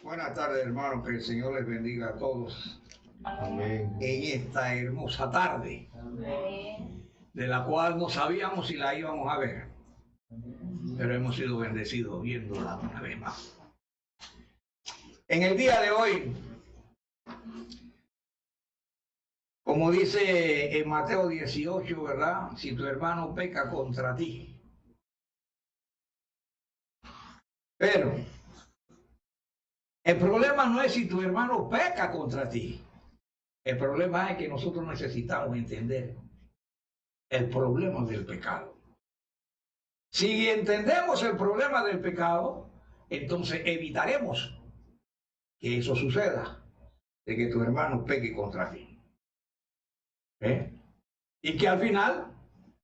Buenas tardes, hermanos, que el Señor les bendiga a todos. Amén. En esta hermosa tarde, de la cual no sabíamos si la íbamos a ver, pero hemos sido bendecidos viéndola una vez más. En el día de hoy, como dice en Mateo 18, ¿verdad? Si tu hermano peca contra ti. Pero el problema no es si tu hermano peca contra ti. El problema es que nosotros necesitamos entender el problema del pecado. Si entendemos el problema del pecado, entonces evitaremos que eso suceda, de que tu hermano peque contra ti. Y que al final,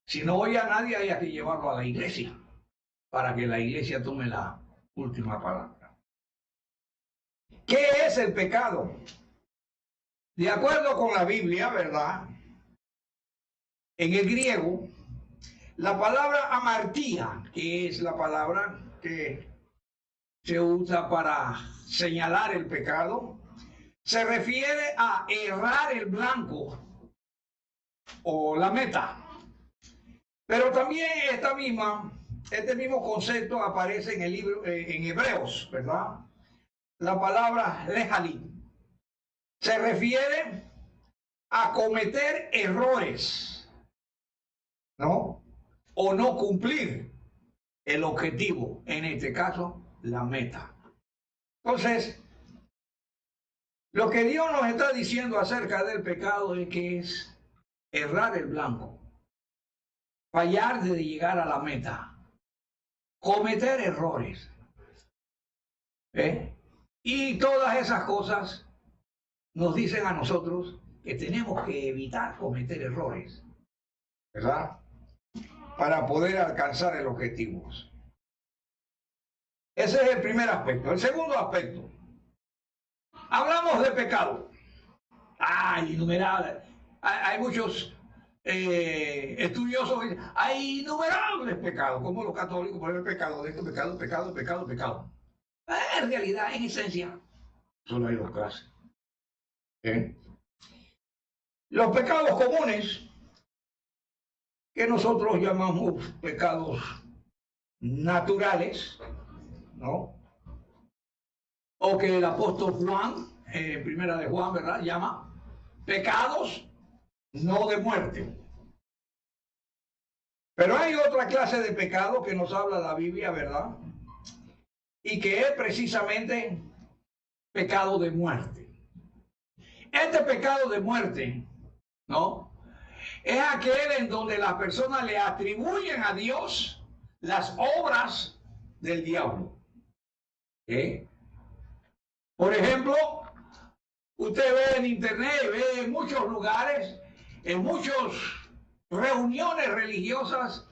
si no oye a nadie, haya que llevarlo a la iglesia, para que la iglesia tome la última palabra. ¿Qué es el pecado? De acuerdo con la Biblia, ¿verdad? En el griego, la palabra amartía, que es la palabra que se usa para señalar el pecado, se refiere a errar el blanco o la meta. Pero también este mismo concepto aparece en el libro, en Hebreos, ¿verdad? La palabra lejalí se refiere a cometer errores, ¿no? O no cumplir el objetivo, en este caso, la meta. Entonces, lo que Dios nos está diciendo acerca del pecado es que es errar el blanco, fallar de llegar a la meta, cometer errores. Y todas esas cosas nos dicen a nosotros que tenemos que evitar cometer errores, ¿verdad? Para poder alcanzar el objetivo. Ese es el primer aspecto. El segundo aspecto. Hablamos de pecado. Innumerables. Hay muchos estudiosos que dicen, hay innumerables pecados, como los católicos, por el pecado de esto, pecado. En realidad, en esencia, solo hay dos clases. Los pecados comunes, que nosotros llamamos pecados naturales, ¿no? O que el apóstol Juan, primera de Juan, ¿verdad?, llama pecados no de muerte. Pero hay otra clase de pecado que nos habla la Biblia, ¿verdad? Y que es precisamente pecado de muerte. Este pecado de muerte, ¿no?, es aquel en donde las personas le atribuyen a Dios las obras del diablo. Por ejemplo, usted ve en internet, ve en muchos lugares, en muchas reuniones religiosas,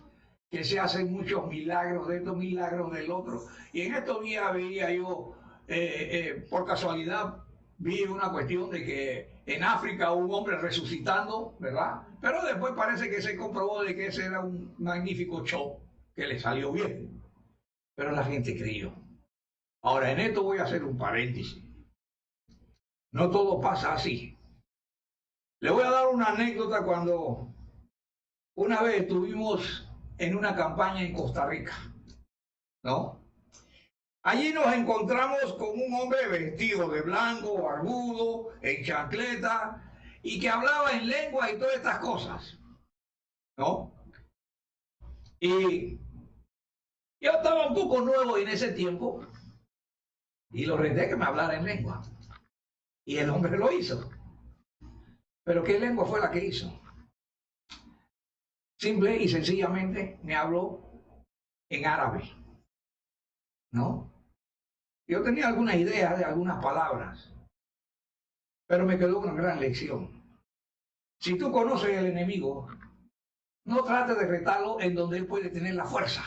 que se hacen muchos milagros de esto, milagros del otro. Y en estos días veía yo, por casualidad, vi una cuestión de que en África hubo un hombre resucitando, ¿verdad? Pero después parece que se comprobó de que ese era un magnífico show, que le salió bien. Pero la gente creyó. Ahora, en esto voy a hacer un paréntesis. No todo pasa así. Le voy a dar una anécdota cuando una vez estuvimos en una campaña en Costa Rica, ¿no? Allí nos encontramos con un hombre vestido de blanco, barbudo, en chancleta, y que hablaba en lengua y todas estas cosas, ¿no? Y yo estaba un poco nuevo en ese tiempo, y lo reté que me hablara en lengua. Y el hombre lo hizo. ¿Pero qué lengua fue la que hizo? Simple y sencillamente me habló en árabe, ¿no? Yo tenía alguna idea de algunas palabras, pero me quedó una gran lección. Si tú conoces al enemigo, no trates de retarlo en donde él puede tener la fuerza,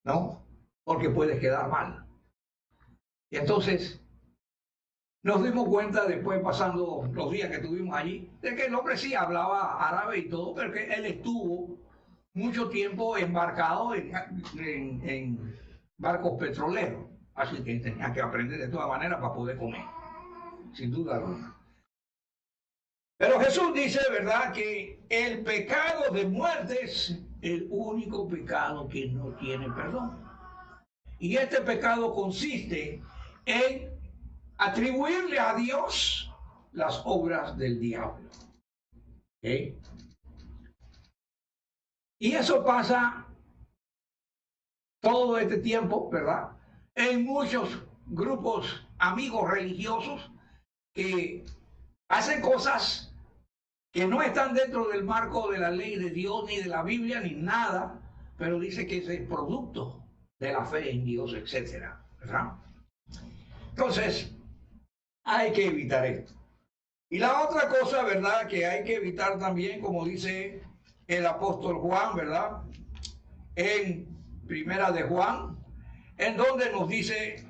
¿no? Porque puedes quedar mal. Y entonces nos dimos cuenta después, pasando los días que estuvimos allí, de que el hombre sí hablaba árabe y todo, pero que él estuvo mucho tiempo embarcado en barcos petroleros Así que tenía que aprender de todas maneras para poder comer, sin duda alguna. Pero Jesús dice, ¿verdad?, que el pecado de muerte es el único pecado que no tiene perdón. Y este pecado consiste en atribuirle a Dios las obras del diablo. ¿Okay? Y eso pasa todo este tiempo, ¿verdad?, en muchos grupos amigos religiosos que hacen cosas que no están dentro del marco de la ley de Dios, ni de la Biblia, ni nada, pero dice que es el producto de la fe en Dios, etcétera, ¿verdad? Entonces, hay que evitar esto. Y la otra cosa, ¿verdad?, que hay que evitar también, como dice el apóstol Juan, ¿verdad?, en Primera de Juan, en donde nos dice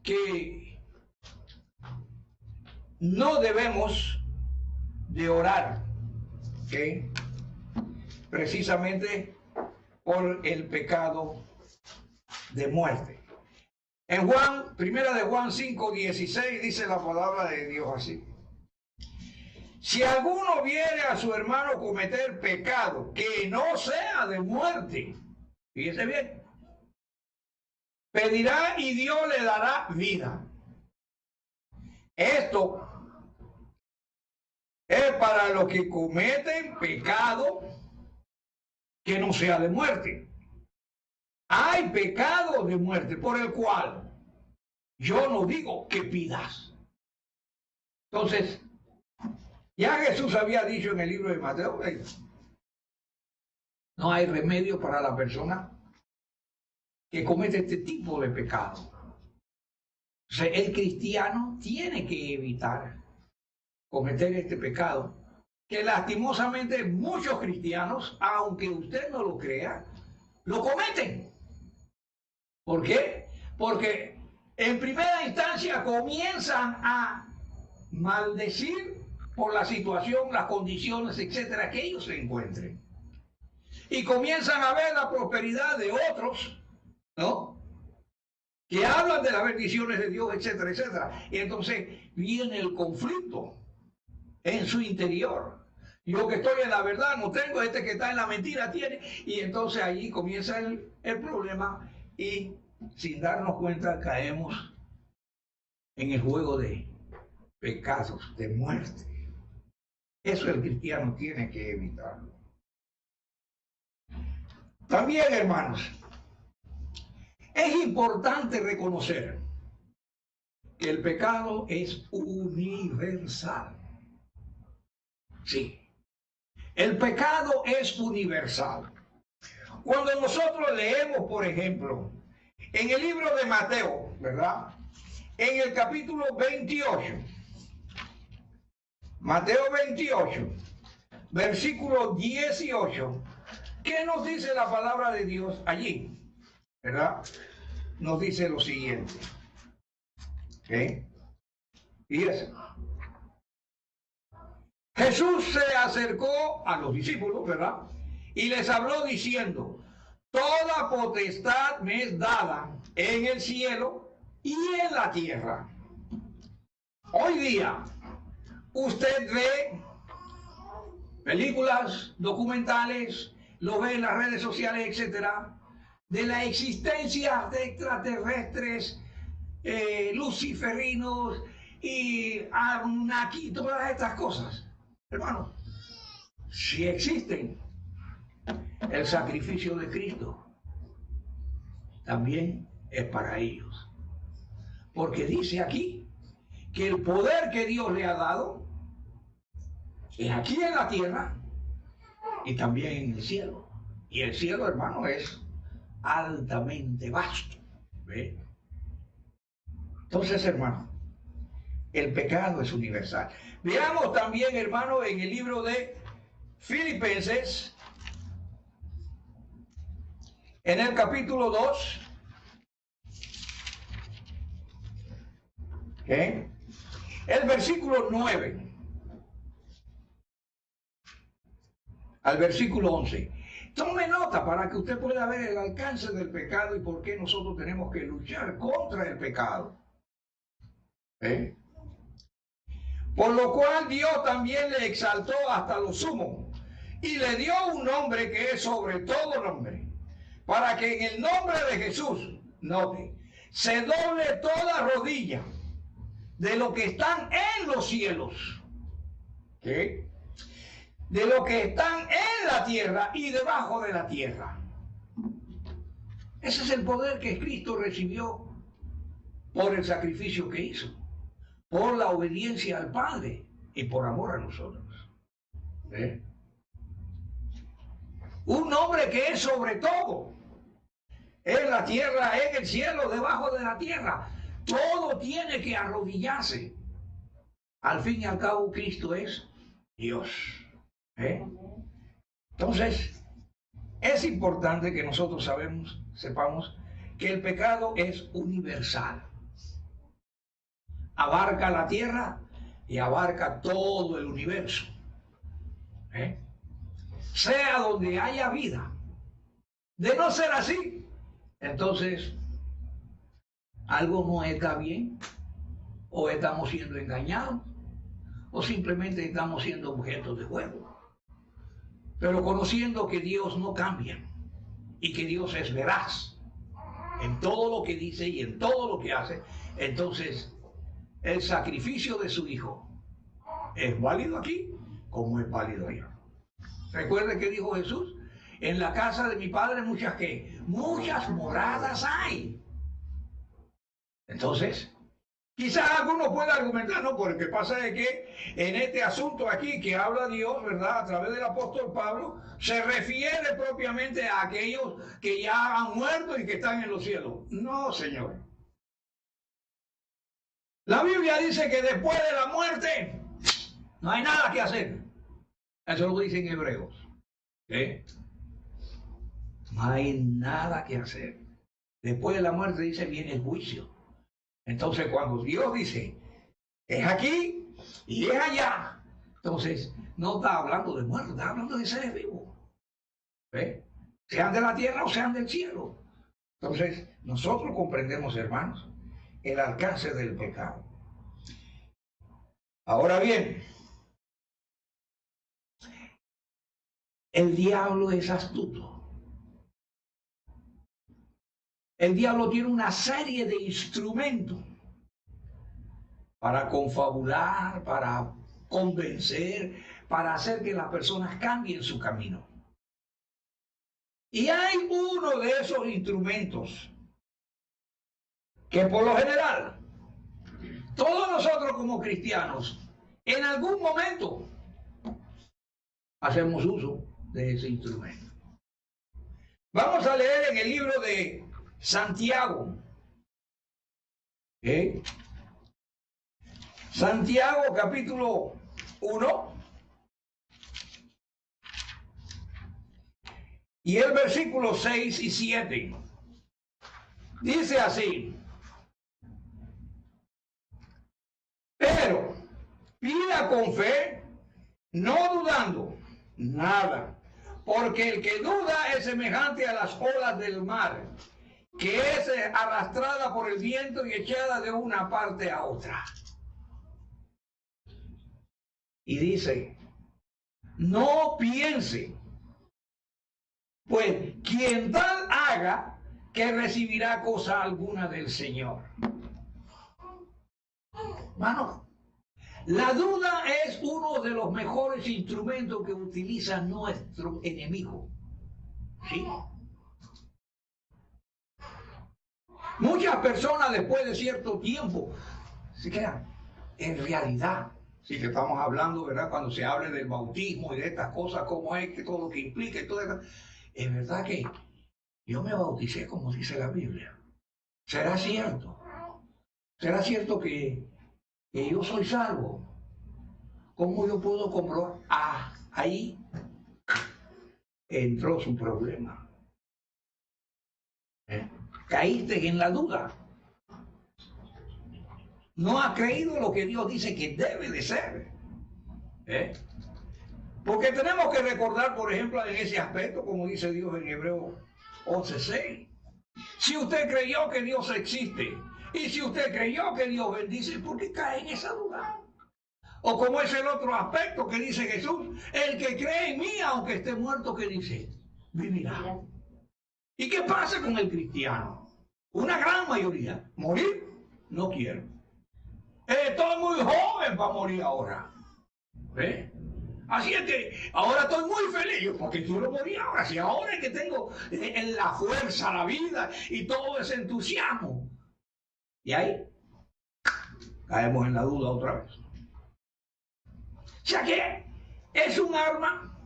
que no debemos de orar, ¿okay?, precisamente por el pecado de muerte. En Juan, Primera de Juan 5:16 dice la palabra de Dios así: si alguno viere a su hermano cometer pecado que no sea de muerte, fíjese bien, pedirá y Dios le dará vida. Esto es para los que cometen pecado que no sea de muerte. Hay pecado de muerte por el cual yo no digo que pidas. Entonces, ya Jesús había dicho en el libro de Mateo, no hay remedio para la persona que comete este tipo de pecado. Entonces, el cristiano tiene que evitar cometer este pecado, que lastimosamente muchos cristianos, aunque usted no lo crea, lo cometen. ¿Por qué? Porque en primera instancia comienzan a maldecir por la situación, las condiciones, etcétera, que ellos se encuentren. Y comienzan a ver la prosperidad de otros, ¿no?, que hablan de las bendiciones de Dios, etcétera, etcétera. Y entonces viene el conflicto en su interior. Yo que estoy en la verdad no tengo, este que está en la mentira tiene. Y entonces allí comienza el problema y sin darnos cuenta caemos en el juego de pecados, de muerte. Eso el cristiano tiene que evitarlo. También, hermanos, es importante reconocer que el pecado es universal. Sí, el pecado es universal. Cuando nosotros leemos, por ejemplo, en el libro de Mateo, ¿verdad?, en el capítulo 28, Mateo 28, versículo 18, ¿qué nos dice la palabra de Dios allí? ¿Verdad? Nos dice lo siguiente. ¿Okay? Fíjense. Jesús se acercó a los discípulos, ¿verdad?, y les habló diciendo: toda potestad me es dada en el cielo y en la tierra. Hoy día, usted ve películas, documentales, lo ve en las redes sociales, etcétera, de la existencia de extraterrestres, luciferinos y Anunnaki, todas estas cosas. Hermano, si existen, el sacrificio de Cristo también es para ellos. Porque dice aquí que el poder que Dios le ha dado es aquí en la tierra y también en el cielo. Y el cielo, hermano, es altamente vasto. ¿Ve? Entonces, hermano, el pecado es universal. Veamos también, hermano, en el libro de Filipenses, en el capítulo 2, ¿okay?, el versículo 9 al versículo 11. Tome nota para que usted pueda ver el alcance del pecado y por qué nosotros tenemos que luchar contra el pecado. Por lo cual Dios también le exaltó hasta lo sumo y le dio un nombre que es sobre todo nombre, para que en el nombre de Jesús, note, se doble toda rodilla de lo que están en los cielos, de lo que están en la tierra y debajo de la tierra. Ese es el poder que Cristo recibió por el sacrificio que hizo, por la obediencia al Padre y por amor a nosotros. Un nombre que es sobre todo, en la tierra, en el cielo, debajo de la tierra. Todo tiene que arrodillarse. Al fin y al cabo, Cristo es Dios. Entonces, es importante que nosotros sepamos que el pecado es universal. Abarca la tierra y abarca todo el universo. Sea donde haya vida. De no ser así, entonces algo no está bien, o estamos siendo engañados, o simplemente estamos siendo objetos de juego. Pero conociendo que Dios no cambia y que Dios es veraz en todo lo que dice y en todo lo que hace, entonces el sacrificio de su Hijo es válido aquí como es válido allá. Recuerde que dijo Jesús: en la casa de mi Padre muchas moradas hay. Entonces, quizás alguno pueda argumentar, no, porque pasa es que en este asunto aquí que habla Dios, ¿verdad?, a través del apóstol Pablo, se refiere propiamente a aquellos que ya han muerto y que están en los cielos. No, Señor. La Biblia dice que después de la muerte no hay nada que hacer. Eso lo dice en Hebreos. No hay nada que hacer. Después de la muerte, dice, viene el juicio. Entonces, cuando Dios dice, es aquí y es allá, entonces no está hablando de muertos, está hablando de seres vivos. Sean de la tierra o sean del cielo. Entonces, nosotros comprendemos, hermanos, el alcance del pecado. Ahora bien, el diablo es astuto. El diablo tiene una serie de instrumentos para confabular, para convencer, para hacer que las personas cambien su camino. Y hay uno de esos instrumentos que por lo general todos nosotros como cristianos en algún momento hacemos uso de ese instrumento. Vamos a leer en el libro de Santiago. Santiago capítulo 1 y el versículo 6 y 7. Dice así: pero pida con fe, no dudando nada, porque el que duda es semejante a las olas del mar, que es arrastrada por el viento y echada de una parte a otra. Y dice, no piense, pues quien tal haga, que recibirá cosa alguna del Señor. Hermano, la duda es uno de los mejores instrumentos que utiliza nuestro enemigo. ¿Sí? Muchas personas después de cierto tiempo se quedan, en realidad, sí que estamos hablando, ¿verdad?, cuando se hable del bautismo y de estas cosas, como es, que todo lo que implica y todo eso, es verdad que yo me bauticé como dice la Biblia. ¿Será cierto? ¿Será cierto que yo soy salvo? ¿Cómo yo puedo comprobar? Ahí entró su problema. Caíste en la duda. No has creído lo que Dios dice que debe de ser. Porque tenemos que recordar, por ejemplo, en ese aspecto, como dice Dios en Hebreos 11:6. Si usted creyó que Dios existe, y si usted creyó que Dios bendice, ¿por qué cae en esa duda? O como es el otro aspecto que dice Jesús, el que cree en mí, aunque esté muerto, ¿qué dice? Vivirá. ¿Y qué pasa con el cristiano? Una gran mayoría, morir no quiere. Estoy muy joven para morir ahora. ¿Ve? Así es que ahora estoy muy feliz porque quiero morir ahora. Si ahora es que tengo la fuerza, la vida y todo ese entusiasmo. Y ahí caemos en la duda otra vez. O sea que es un arma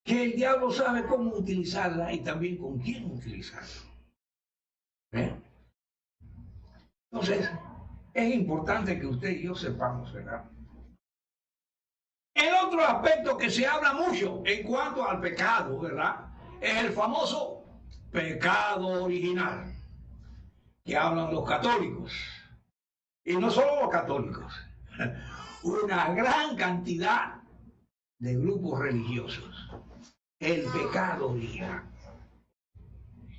que el diablo sabe cómo utilizarla y también con quién utilizarla. ¿Eh? Entonces, es importante que usted y yo sepamos, ¿verdad? El otro aspecto que se habla mucho en cuanto al pecado, ¿verdad? Es el famoso pecado original, que hablan los católicos. Y no solo los católicos, una gran cantidad de grupos religiosos. El pecado original.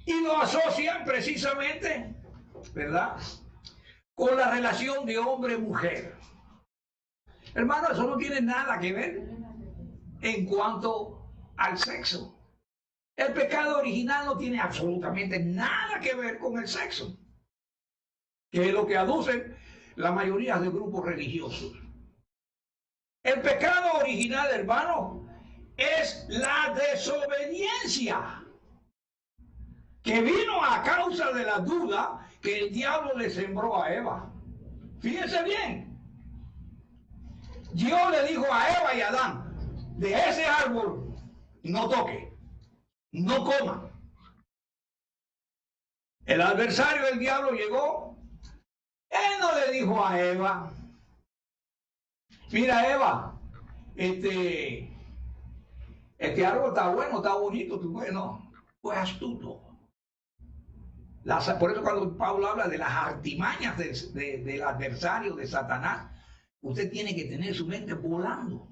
Y lo asocian precisamente, ¿verdad?, con la relación de hombre-mujer. Hermano, eso no tiene nada que ver en cuanto al sexo. El pecado original no tiene absolutamente nada que ver con el sexo, que es lo que aducen la mayoría de grupos religiosos. El pecado original, hermano, es la desobediencia que vino a causa de la duda que el diablo le sembró a Eva. Fíjense bien. Dios le dijo a Eva y a Adán, de ese árbol no toque, no coma. El adversario del diablo llegó, él no le dijo a Eva, mira Eva, este árbol está bueno, está bonito, no, fue astuto. Por eso cuando Pablo habla de las artimañas del adversario, de Satanás, usted tiene que tener su mente volando,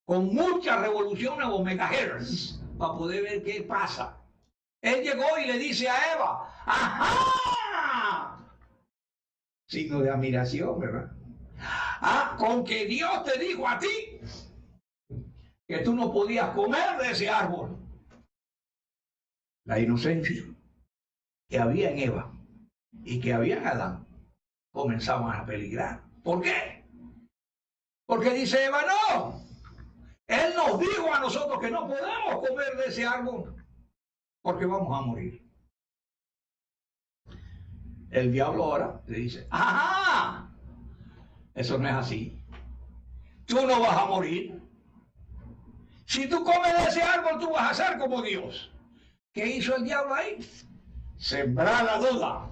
con muchas revoluciones o megahertz para poder ver qué pasa. Él llegó y le dice a Eva, ¡ajá! Signo de admiración, ¿verdad? Ah, con que Dios te dijo a ti que tú no podías comer de ese árbol. La inocencia que había en Eva y que había en Adán comenzaban a peligrar. ¿Por qué? Porque dice Eva, no. Él nos dijo a nosotros que no podemos comer de ese árbol porque vamos a morir. El diablo ahora le dice, ¡ajá! Eso no es así. Tú no vas a morir. Si tú comes de ese árbol, tú vas a ser como Dios. ¿Qué hizo el diablo ahí? Sembrar la duda.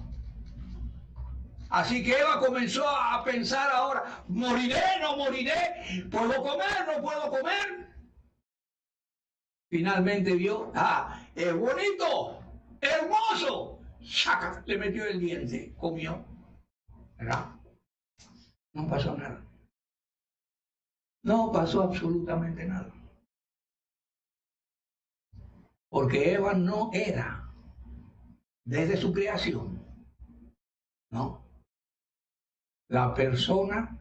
Así que Eva comenzó a pensar ahora, ¿moriré, no moriré? ¿Puedo comer, no puedo comer? Finalmente vio, es bonito, hermoso. ¡Saca! Le metió el diente, comió. ¿Verdad? No pasó nada. No pasó absolutamente nada. Porque Eva no era, desde su creación, ¿no?, la persona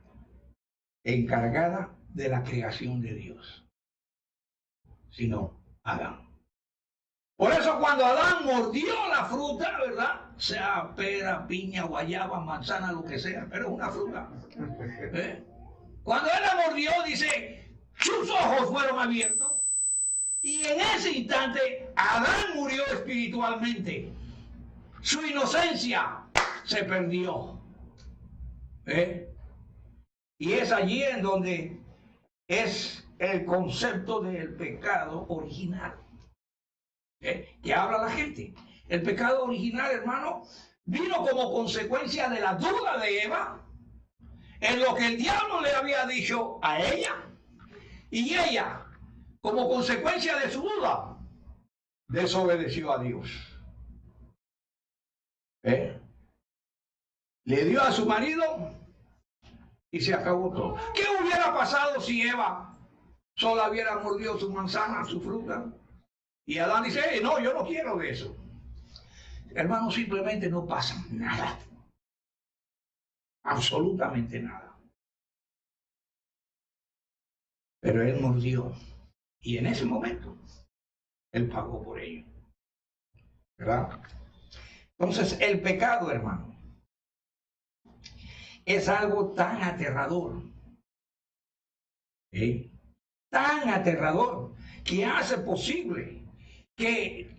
encargada de la creación de Dios, sino Adán. Por eso cuando Adán mordió la fruta, ¿verdad?, sea pera, piña, guayaba, manzana, lo que sea, pero es una fruta. Cuando él la mordió, dice, sus ojos fueron abiertos y en ese instante Adán murió espiritualmente. Su inocencia se perdió. Y es allí en donde es el concepto del pecado original, que habla la gente. El pecado original, hermano, vino como consecuencia de la duda de Eva en lo que el diablo le había dicho a ella, y ella, como consecuencia de su duda, desobedeció a Dios. Le dio a su marido y se acabó todo. ¿Qué hubiera pasado si Eva sola hubiera mordido su manzana, su fruta? Y Adán dice, no, yo no quiero de eso. Hermano, simplemente no pasa nada. Absolutamente nada. Pero él mordió. Y en ese momento, él pagó por ello. ¿Verdad? Entonces, el pecado, hermano, es algo tan aterrador. ¿Sí? Tan aterrador que hace posible que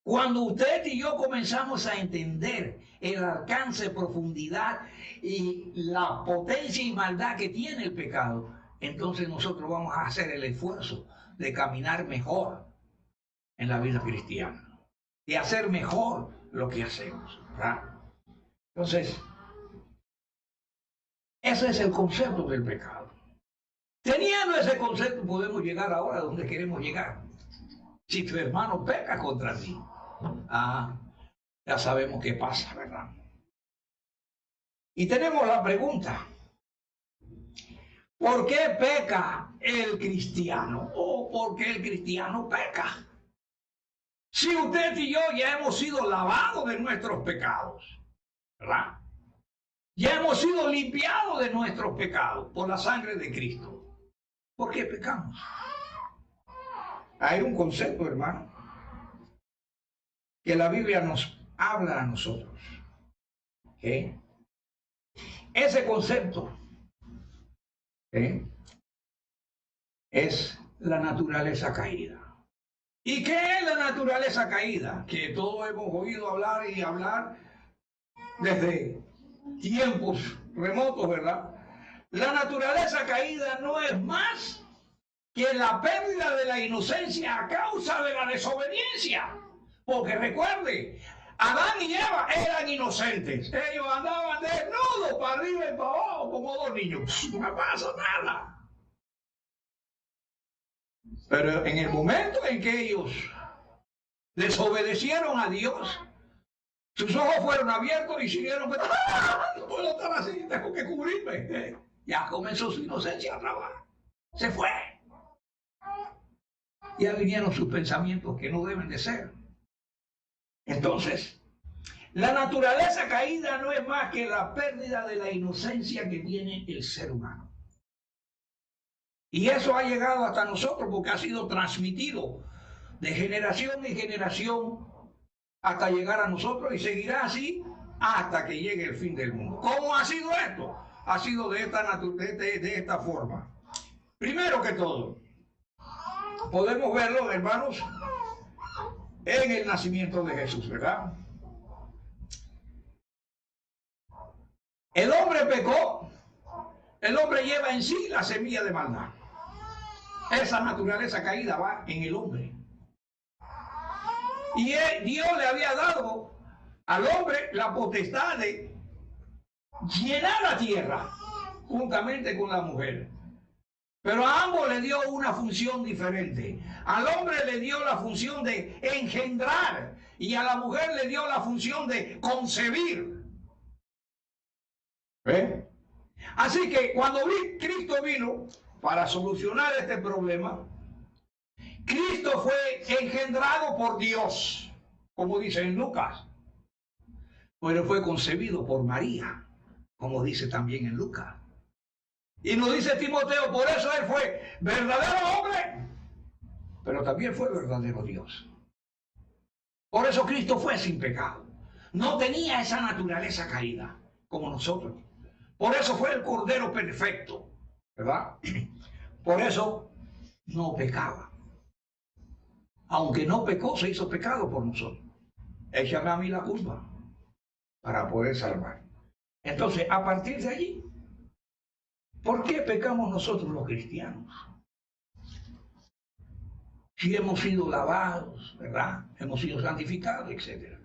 cuando usted y yo comenzamos a entender el alcance, profundidad y la potencia y maldad que tiene el pecado, entonces nosotros vamos a hacer el esfuerzo de caminar mejor en la vida cristiana, de hacer mejor lo que hacemos, ¿verdad? Entonces, ese es el concepto del pecado. Teniendo ese concepto podemos llegar ahora a donde queremos llegar. Si tu hermano peca contra ti, ya sabemos qué pasa, ¿verdad? Y tenemos la pregunta, ¿por qué peca el cristiano? ¿O por qué el cristiano peca? Si usted y yo ya hemos sido lavados de nuestros pecados, ¿verdad? Ya hemos sido limpiados de nuestros pecados por la sangre de Cristo. ¿Por qué pecamos? Hay un concepto, hermano, que la Biblia nos habla a nosotros. ¿Okay? Ese concepto es la naturaleza caída. ¿Y qué es la naturaleza caída? Que todos hemos oído hablar y hablar desde tiempos remotos, ¿verdad? La naturaleza caída no es más que la pérdida de la inocencia a causa de la desobediencia. Porque recuerde, Adán y Eva eran inocentes. Ellos andaban desnudos para arriba y para abajo como dos niños. No pasa nada. Pero en el momento en que ellos desobedecieron a Dios, sus ojos fueron abiertos y siguieron pensando, no puedo estar así, tengo que cubrirme. Ya comenzó su inocencia a trabajar. Se fue. Ya vinieron sus pensamientos que no deben de ser. Entonces, la naturaleza caída no es más que la pérdida de la inocencia que tiene el ser humano. Y eso ha llegado hasta nosotros porque ha sido transmitido de generación en generación hasta llegar a nosotros y seguirá así hasta que llegue el fin del mundo. ¿Cómo ha sido esto? Ha sido de esta forma. Primero que todo, podemos verlo, hermanos, en el nacimiento de Jesús, ¿verdad? El hombre pecó, el hombre lleva en sí la semilla de maldad. Esa naturaleza caída va en el hombre. Y Dios le había dado al hombre la potestad de llenar la tierra juntamente con la mujer. Pero a ambos le dio una función diferente. Al hombre le dio la función de engendrar y a la mujer le dio la función de concebir. ¿Ve? Así que cuando Cristo vino para solucionar este problema, Cristo fue engendrado por Dios, como dice en Lucas, pero fue concebido por María, como dice también en Lucas. Y nos dice Timoteo, por eso él fue verdadero hombre, pero también fue verdadero Dios. Por eso Cristo fue sin pecado. No tenía esa naturaleza caída como nosotros. Por eso fue el Cordero perfecto, ¿verdad? Por eso no pecaba. Aunque no pecó, se hizo pecado por nosotros. Échame a mí la culpa para poder salvar. Entonces, a partir de allí, ¿por qué pecamos nosotros los cristianos? Si hemos sido lavados, ¿verdad? Hemos sido santificados, etc.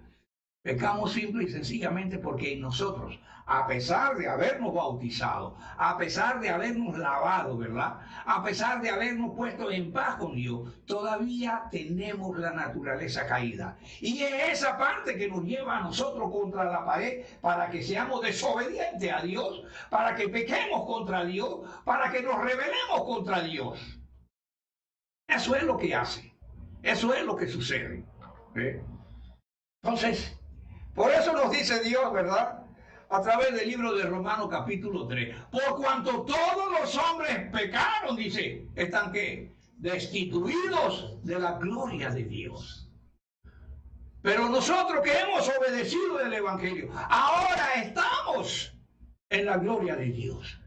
Pecamos simple y sencillamente porque nosotros, a pesar de habernos bautizado, a pesar de habernos lavado, ¿verdad? A pesar de habernos puesto en paz con Dios, todavía tenemos la naturaleza caída. Y es esa parte que nos lleva a nosotros contra la pared para que seamos desobedientes a Dios, para que pequemos contra Dios, para que nos rebelemos contra Dios. Eso es lo que hace. Eso es lo que sucede. Entonces, por eso nos dice Dios, ¿verdad? A través del libro de Romanos capítulo 3. Por cuanto todos los hombres pecaron, dice, están ¿qué? Destituidos de la gloria de Dios. Pero nosotros que hemos obedecido el Evangelio, ahora estamos en la gloria de Dios.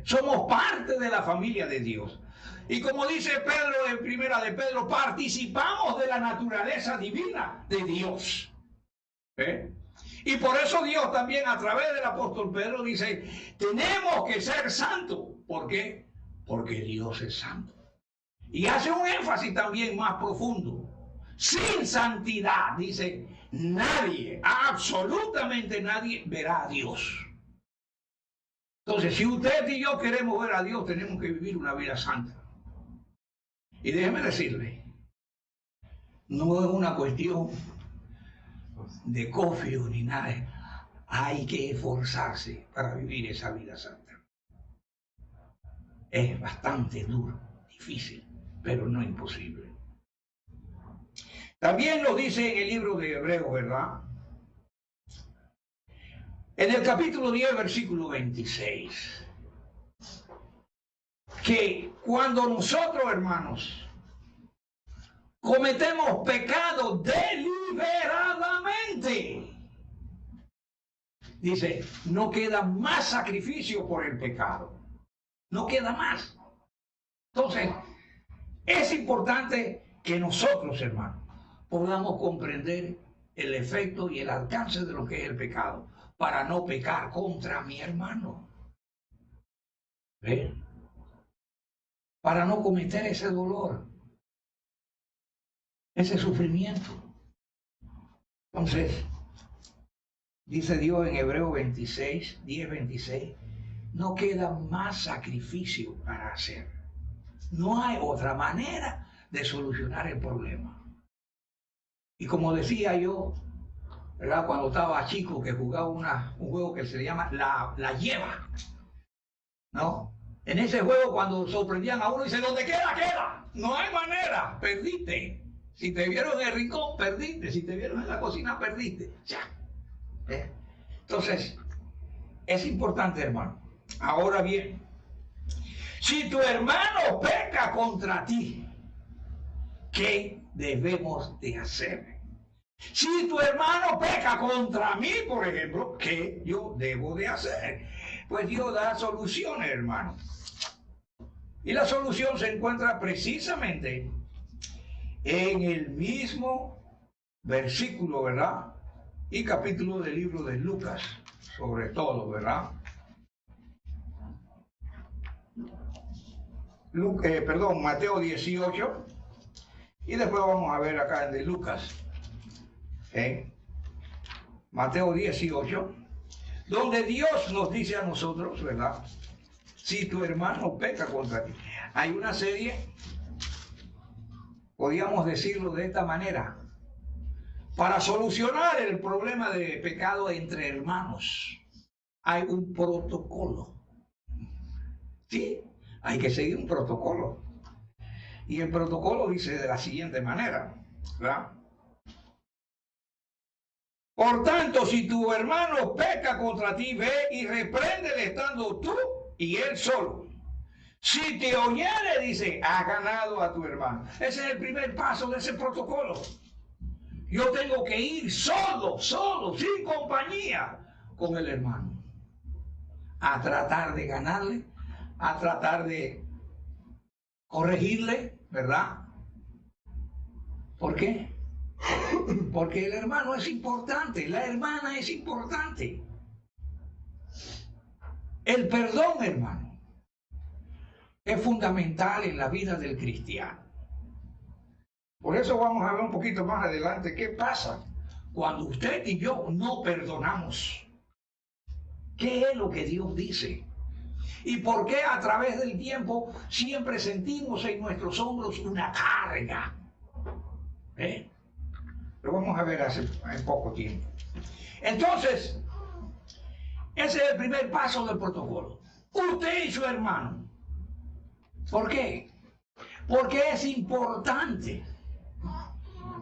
Somos parte de la familia de Dios. Y como dice Pedro en primera de Pedro, participamos de la naturaleza divina de Dios. Y por eso Dios también a través del apóstol Pedro dice, tenemos que ser santos. ¿Por qué? Porque Dios es santo. Y hace un énfasis también más profundo. Sin santidad, dice, nadie, absolutamente nadie verá a Dios. Entonces, si usted y yo queremos ver a Dios, tenemos que vivir una vida santa. Y déjeme decirle, no es una cuestión de cofio ni nada. Hay que esforzarse para vivir esa vida santa. Es bastante duro, difícil, pero no imposible. También lo dice en el libro de Hebreos, ¿verdad? En el capítulo 10, versículo 26. Que cuando nosotros, hermanos, cometemos pecado deliberadamente, dice, no queda más sacrificio por el pecado. No queda más. Entonces, es importante que nosotros, hermanos, podamos comprender el efecto y el alcance de lo que es el pecado, para no pecar contra mi hermano. ¿Ven? Para no cometer ese dolor, ese sufrimiento. Entonces, dice Dios en Hebreos 26, 10:26, no queda más sacrificio para hacer. No hay otra manera de solucionar el problema. Y como decía yo, ¿verdad? Cuando estaba chico, que jugaba un juego que se llama la lleva, ¿no? En ese juego, cuando sorprendían a uno, dice, ¿dónde queda, queda? No hay manera, perdiste. Si te vieron en el rincón, perdiste. Si te vieron en la cocina, perdiste. Ya. Entonces, es importante, hermano. Ahora bien, si tu hermano peca contra ti, ¿qué debemos de hacer? Si tu hermano peca contra mí, por ejemplo, ¿qué yo debo de hacer? Pues Dios da soluciones, hermano. Y la solución se encuentra precisamente en el mismo versículo, ¿verdad? Y capítulo del libro de Lucas, sobre todo, ¿verdad? Mateo 18. Y después vamos a ver acá el de Lucas. Mateo 18, donde Dios nos dice a nosotros, ¿verdad? Si tu hermano peca contra ti. Hay una serie, podríamos decirlo de esta manera, para solucionar el problema de pecado entre hermanos. Hay un protocolo. Sí, hay que seguir un protocolo. Y el protocolo dice de la siguiente manera, ¿verdad? Por tanto, si tu hermano peca contra ti, ve y repréndele estando tú y él solo. Si te oyere, dice, has ganado a tu hermano. Ese es el primer paso de ese protocolo. Yo tengo que ir solo, sin compañía, con el hermano, a tratar de ganarle, a tratar de corregirle, ¿verdad? ¿Por qué? Porque el hermano es importante, la hermana es importante. El perdón, hermano, es fundamental en la vida del cristiano. Por eso vamos a ver un poquito más adelante qué pasa cuando usted y yo no perdonamos? ¿Qué es lo que Dios dice? ¿Y por qué a través del tiempo siempre sentimos en nuestros hombros una carga? Lo vamos a ver en poco tiempo. Entonces, ese es el primer paso del protocolo. Usted y su hermano. ¿Por qué? Porque es importante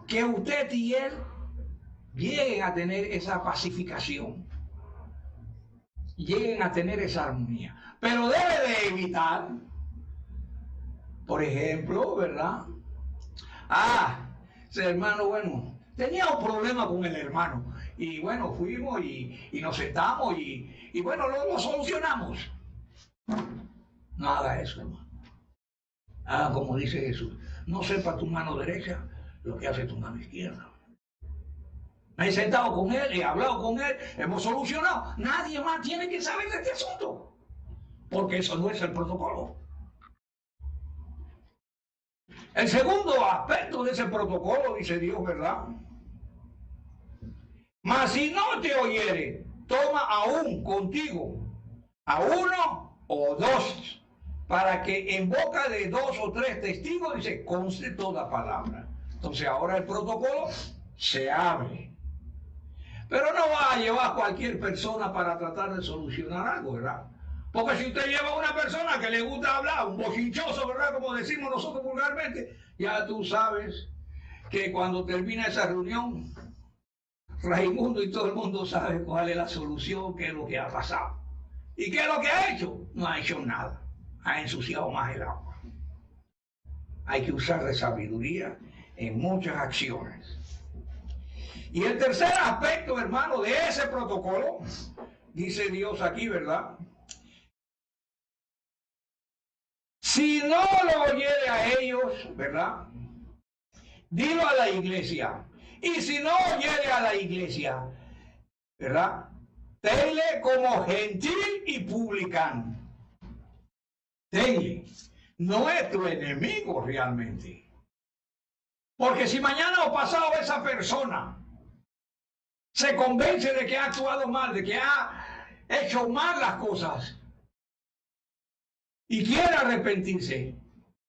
que usted y él lleguen a tener esa pacificación, lleguen a tener esa armonía. Pero debe de evitar, por ejemplo, ¿verdad? Ese hermano, bueno, tenía un problema con el hermano. Y bueno, fuimos y nos sentamos y bueno, lo solucionamos. No haga eso, hermano. Como dice Jesús, no sepa tu mano derecha lo que hace tu mano izquierda. Me he sentado con él, he hablado con él, hemos solucionado. Nadie más tiene que saber de este asunto, porque eso no es el protocolo. El segundo aspecto de ese protocolo, dice Dios, ¿verdad? Mas si no te oyere, toma aún contigo a uno o dos, para que en boca de 2 o 3 testigos, dice, conste toda palabra. Entonces ahora el protocolo se abre. Pero no va a llevar a cualquier persona para tratar de solucionar algo, ¿verdad? Porque si usted lleva a una persona que le gusta hablar, un bochinchoso, ¿verdad? Como decimos nosotros vulgarmente, ya tú sabes que cuando termina esa reunión, Raimundo y todo el mundo sabe cuál es la solución, qué es lo que ha pasado. ¿Y qué es lo que ha hecho? No ha hecho nada. Ha ensuciado más el agua. Hay que usar de sabiduría en muchas acciones. Y el tercer aspecto, hermano, de ese protocolo, dice Dios aquí, ¿verdad? Si no lo oyere a ellos, ¿verdad? Dilo a la iglesia. Y si no oyere a la iglesia, ¿verdad? Tenle como gentil y publicano. Tenle. No es tu enemigo realmente. Porque si mañana o pasado esa persona se convence de que ha actuado mal, de que ha hecho mal las cosas y quiere arrepentirse,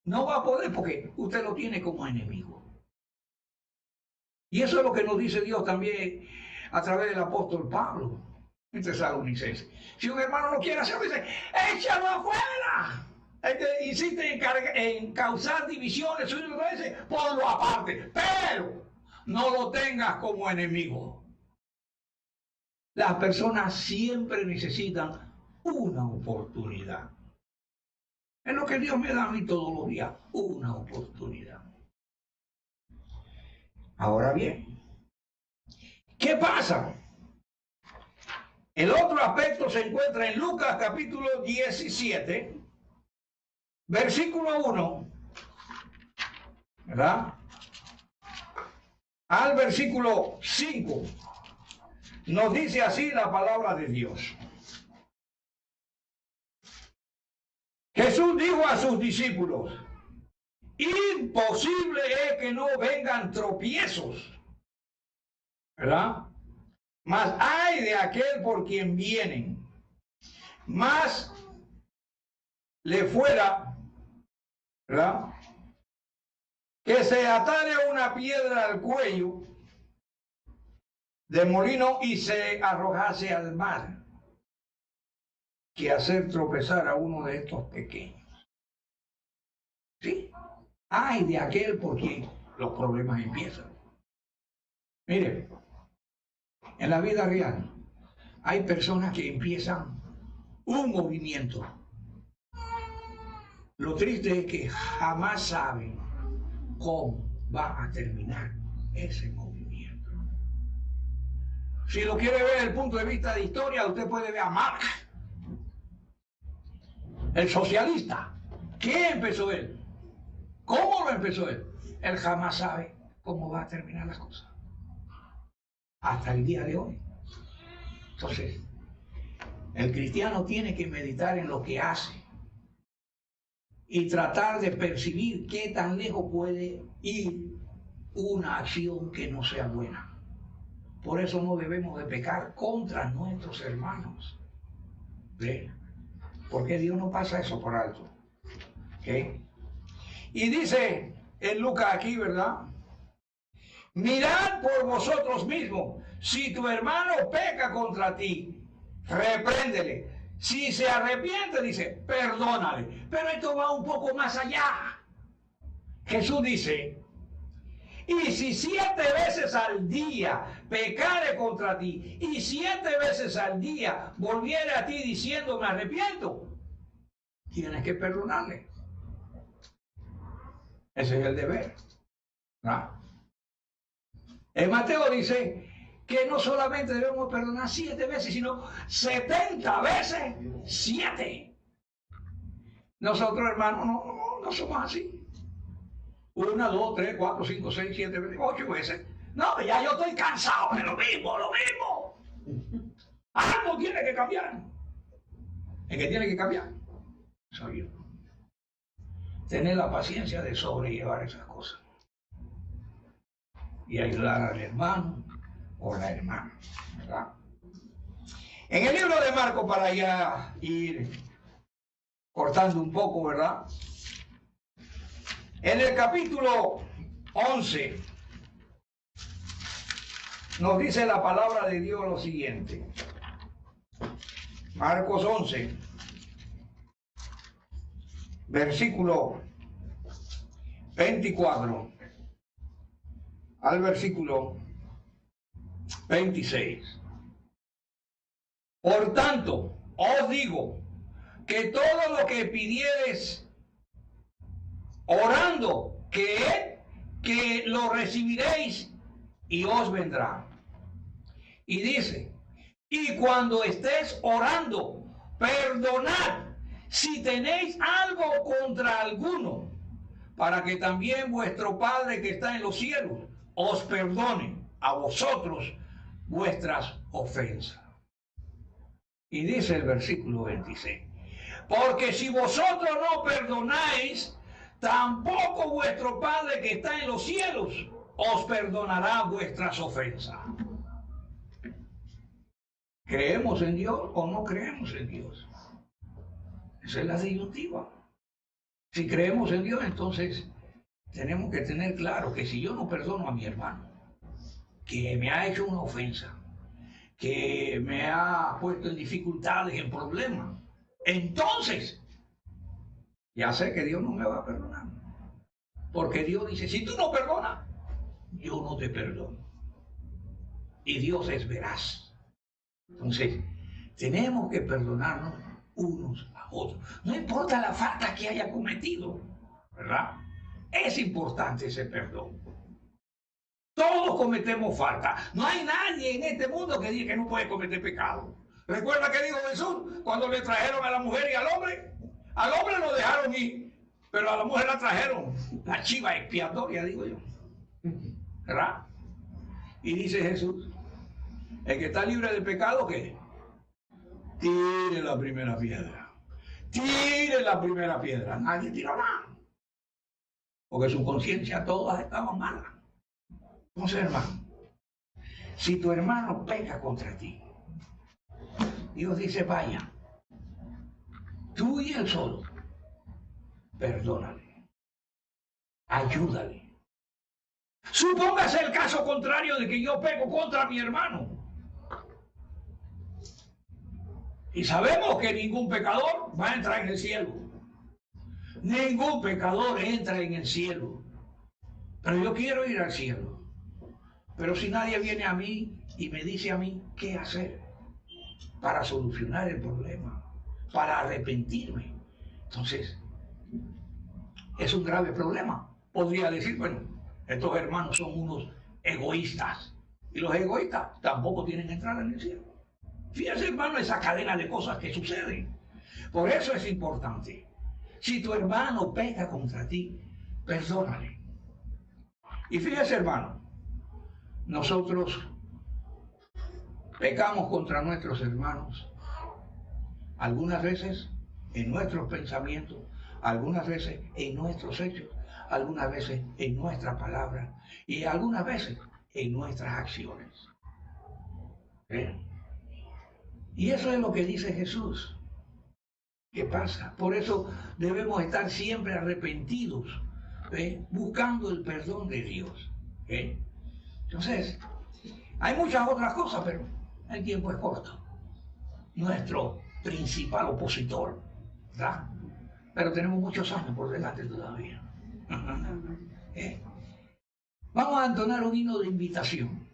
no va a poder porque usted lo tiene como enemigo. Y eso es lo que nos dice Dios también a través del apóstol Pablo en Tesalonicenses. Si un hermano no quiere hacerlo, dice, échalo afuera. El que insiste en causar divisiones, ponlo aparte, pero no lo tengas como enemigo. Las personas siempre necesitan una oportunidad. Es lo que Dios me da a mí todos los días, una oportunidad. Ahora bien, ¿qué pasa? El otro aspecto se encuentra en Lucas capítulo 17, versículo 1, ¿verdad? Al versículo 5. Nos dice así la palabra de Dios. Jesús dijo a sus discípulos, imposible es que no vengan tropiezos, ¿verdad? Mas hay de aquel por quien vienen, más le fuera, ¿verdad? Que se atare una piedra al cuello de molino y se arrojase al mar, que hacer tropezar a uno de estos pequeños. ¿Sí? Ay de aquel por quien los problemas empiezan. Mire, en la vida real hay personas que empiezan un movimiento. Lo triste es que jamás saben cómo va a terminar ese movimiento. Si lo quiere ver desde el punto de vista de historia, usted puede ver a Marx, el socialista. ¿Qué empezó él? ¿Cómo lo empezó él? Él jamás sabe cómo va a terminar las cosas. Hasta el día de hoy. Entonces, el cristiano tiene que meditar en lo que hace y tratar de percibir qué tan lejos puede ir una acción que no sea buena. Por eso no debemos de pecar contra nuestros hermanos. ¿Sí? Porque Dios no pasa eso por alto. ¿Sí? Y dice en Lucas aquí, ¿verdad? Mirad por vosotros mismos. Si tu hermano peca contra ti, repréndele. Si se arrepiente, dice, perdónale. Pero esto va un poco más allá. Jesús dice, y si 7 veces al día pecare contra ti, y 7 veces al día volviere a ti diciendo me arrepiento, tienes que perdonarle. Ese es el deber. ¿No? En Mateo dice que no solamente debemos perdonar 7 veces, sino 70 veces 7. Nosotros, hermanos, no somos así. 1, 2, 3, 4, 5, 6, 7, 8 veces. No, ya yo estoy cansado de lo mismo. Algo tiene que cambiar. El que tiene que cambiar soy yo. Tener la paciencia de sobrellevar esas cosas. Y ayudar al hermano o la hermana, ¿verdad? En el libro de Marcos, para ya ir cortando un poco, ¿verdad? En el capítulo 11 nos dice la palabra de Dios lo siguiente. Marcos 11, versículo 24 al versículo 26. Por tanto, os digo que todo lo que pidiereis orando, que lo recibiréis y os vendrá. Y dice, y cuando estés orando, perdonad si tenéis algo contra alguno, para que también vuestro Padre que está en los cielos os perdone a vosotros vuestras ofensas. Y dice el versículo 26, porque si vosotros no perdonáis, tampoco vuestro Padre que está en los cielos os perdonará vuestras ofensas. ¿Creemos en Dios o no creemos en Dios? Esa es la disyuntiva. Si creemos en Dios, entonces tenemos que tener claro que si yo no perdono a mi hermano, que me ha hecho una ofensa, que me ha puesto en dificultades, en problemas, entonces ya sé que Dios no me va a perdonar. Porque Dios dice, si tú no perdonas, yo no te perdono. Y Dios es veraz. Entonces, tenemos que perdonarnos unos a otros. No importa la falta que haya cometido, ¿verdad? Es importante ese perdón. Todos cometemos falta. No hay nadie en este mundo que diga que no puede cometer pecado. ¿Recuerda que dijo Jesús cuando le trajeron a la mujer y al hombre? Al hombre lo dejaron ir, pero a la mujer la trajeron. La chiva expiatoria, digo yo. ¿Verdad? Y dice Jesús, el que está libre de pecado, ¿qué? Tire la primera piedra. Tire la primera piedra. Nadie tiró nada. Porque su conciencia todas estaban malas. Entonces, hermano, si tu hermano peca contra ti, Dios dice, vaya, tú y él solo, perdónale, ayúdale. Supóngase el caso contrario de que yo peco contra mi hermano. Y sabemos que ningún pecador va a entrar en el cielo. Ningún pecador entra en el cielo. Pero yo quiero ir al cielo. Pero si nadie viene a mí y me dice a mí qué hacer para solucionar el problema, para arrepentirme, entonces es un grave problema. Podría decir, bueno, estos hermanos son unos egoístas. Y los egoístas tampoco tienen entrada en el cielo. Fíjese, hermano, esa cadena de cosas que suceden. Por eso es importante. Si tu hermano peca contra ti, perdónale. Y fíjese, hermano, nosotros pecamos contra nuestros hermanos. Algunas veces en nuestros pensamientos, algunas veces en nuestros hechos, algunas veces en nuestras palabras y algunas veces en nuestras acciones. ¿Eh? Y eso es lo que dice Jesús. ¿Qué pasa? Por eso debemos estar siempre arrepentidos, buscando el perdón de Dios. Entonces, hay muchas otras cosas, pero el tiempo es corto. Nuestro principal opositor, ¿verdad? Pero tenemos muchos años por delante todavía. Vamos a entonar un himno de invitación.